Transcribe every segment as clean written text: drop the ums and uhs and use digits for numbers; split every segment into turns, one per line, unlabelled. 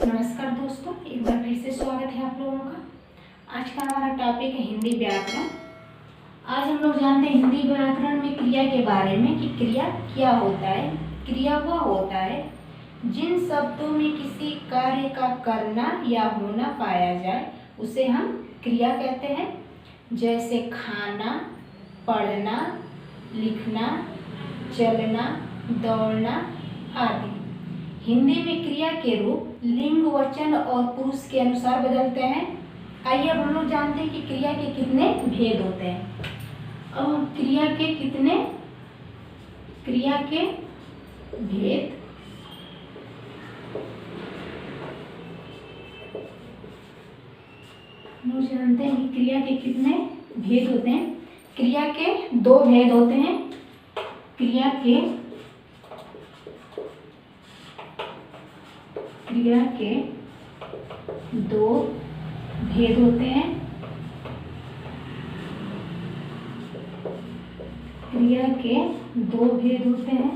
नमस्कार दोस्तों, एक बार फिर से स्वागत है आप लोगों का। आज का हमारा टॉपिक है हिंदी व्याकरण। आज हम लोग जानते हैं हिंदी व्याकरण में क्रिया के बारे में कि क्रिया क्या होता है। क्रिया वह होता है जिन शब्दों में किसी कार्य का करना या होना पाया जाए उसे हम क्रिया कहते हैं। जैसे खाना, पढ़ना, लिखना, चलना, दौड़ना आदि। हिंदी में क्रिया के रूप लिंग, वचन और पुरुष के अनुसार बदलते हैं। आइए अब हम लोग जानते हैं कि क्रिया के कितने भेद होते हैं। अब हम क्रिया के भेद हम लोग जानते हैं कि क्रिया के कितने भेद होते हैं। क्रिया के दो भेद होते हैं। क्रिया के दो भेद होते हैं। क्रिया के दो भेद होते हैं।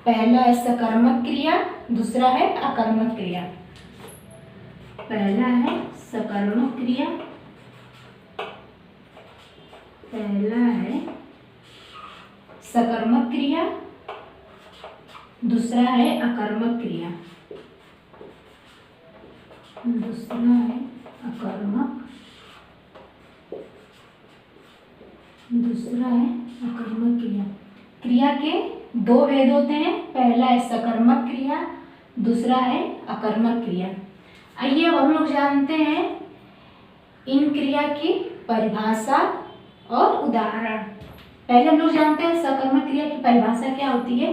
पहला है सकर्मक क्रिया, दूसरा है अकर्मक क्रिया। पहला है सकर्मक क्रिया, दूसरा है अकर्मक क्रिया। क्रिया के दो भेद होते हैं। पहला है सकर्मक क्रिया, दूसरा है अकर्मक क्रिया। आइए अब हम लोग जानते हैं इन क्रिया की परिभाषा और उदाहरण। पहले हम लोग जानते हैं सकर्मक क्रिया की परिभाषा क्या होती है।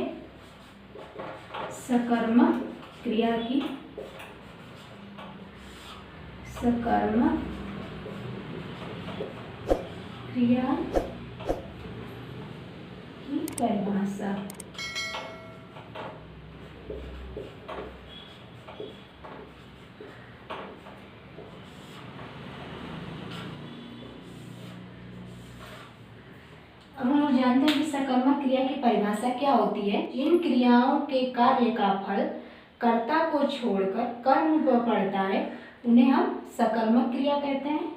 सकर्मक क्रिया की परिभाषा। अब हम लोग जानते हैं कि सकर्मक क्रिया की परिभाषा क्या होती है। जिन क्रियाओं के कार्य का फल कर्ता को छोड़कर कर्म पर पड़ता है उन्हें हम सकर्मक क्रिया कहते हैं।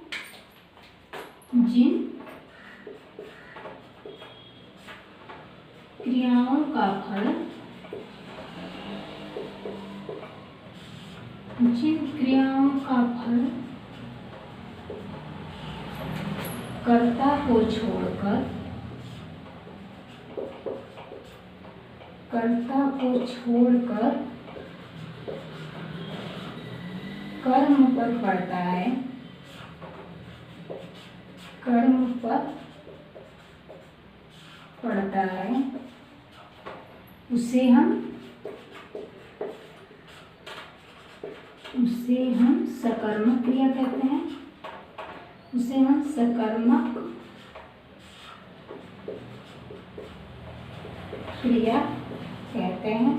जिन क्रियाओं का फल कर्ता को छोड़कर कर्म पर पड़ता है, उसे हम सकर्मक क्रिया कहते हैं।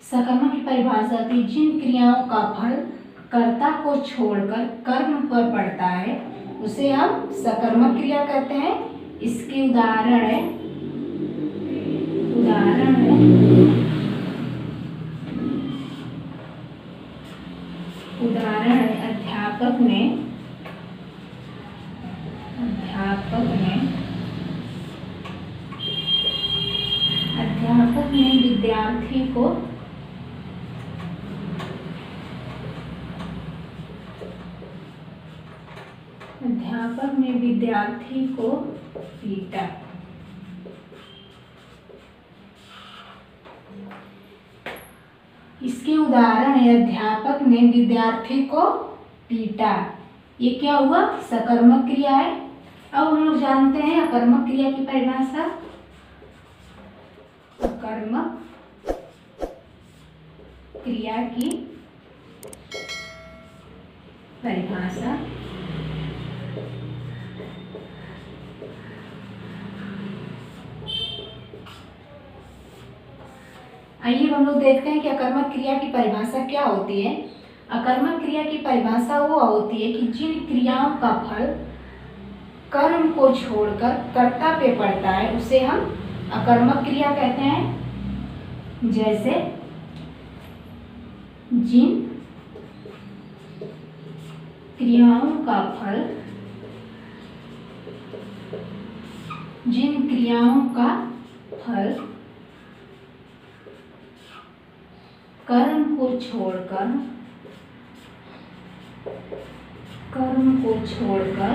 सकर्मक की परिभाषा थी जिन क्रियाओं का फल कर्ता को छोड़कर कर्म पर पड़ता है उसे हम सकर्मक क्रिया कहते हैं। इसके उदाहरण है अध्यापक ने विद्यार्थी को पीटा। इसके उदाहरण है अध्यापक ने विद्यार्थी को पीटा। ये क्या हुआ? सकर्मक क्रिया है। अब हम लोग जानते हैं अकर्मक क्रिया की परिभाषा। अकर्मक क्रिया की परिभाषा। आइए हम लोग देखते हैं कि अकर्मक क्रिया की परिभाषा क्या होती है। अकर्मक क्रिया की परिभाषा वो होती है कि जिन क्रियाओं का फल कर्म को छोड़कर कर्ता पे पड़ता है उसे हम अकर्मक क्रिया कहते हैं। जैसे जिन क्रियाओं का फल, जिन क्रियाओं का फल कर्म को छोड़कर, कर्म को छोड़कर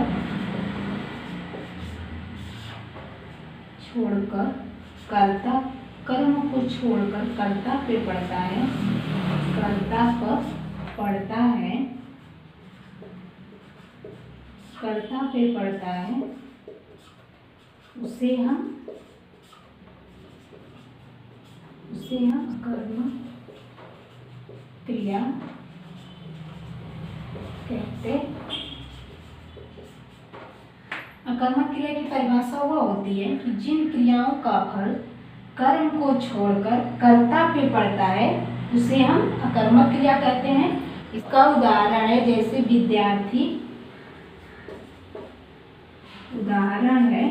कर्ता, कर्म को छोड़कर कर्ता पे पड़ता है, कर्ता पर पड़ता है, कर्ता पे पड़ता है, उसे हम अकर्मक क्रिया कहते। अकर्मक क्रिया की परिभाषा वह होती है कि जिन क्रियाओं का फल कर्म को छोड़कर कर्ता पे पड़ता है उसे हम अकर्मक क्रिया कहते हैं। इसका उदाहरण है जैसे विद्यार्थी, उदाहरण है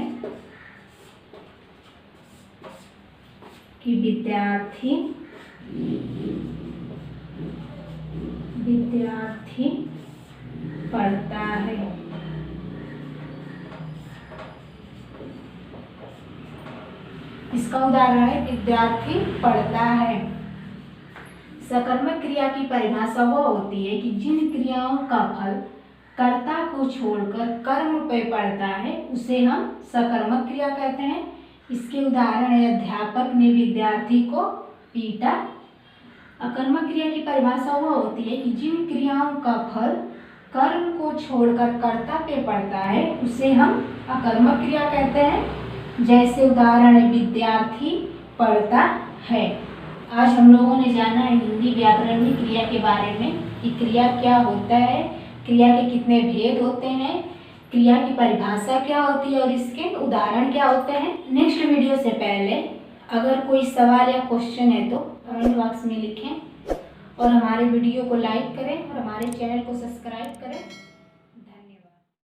कि विद्यार्थी पढ़ता है। इसका उदाहरण है विद्यार्थी पढ़ता है। सकर्मक क्रिया की परिभाषा वह होती है कि जिन क्रियाओं का फल कर्ता को छोड़कर कर्म पे पड़ता है उसे हम सकर्मक क्रिया कहते हैं। इसके उदाहरण है अध्यापक ने विद्यार्थी को पीटा। अकर्मक क्रिया की परिभाषा वह होती है कि जिन क्रियाओं का फल कर्म को छोड़कर कर्ता पे पड़ता है उसे हम अकर्मक क्रिया कहते हैं। जैसे उदाहरण है विद्यार्थी पढ़ता है। आज हम लोगों ने जाना है हिंदी व्याकरण में क्रिया के बारे में कि क्रिया क्या होता है, क्रिया के कितने भेद होते हैं, क्रिया की परिभाषा क्या होती है और इसके उदाहरण क्या होते हैं। नेक्स्ट वीडियो से पहले अगर कोई सवाल या क्वेश्चन है तो कमेंट बॉक्स में लिखें और हमारे वीडियो को लाइक करें और हमारे चैनल को सब्सक्राइब करें।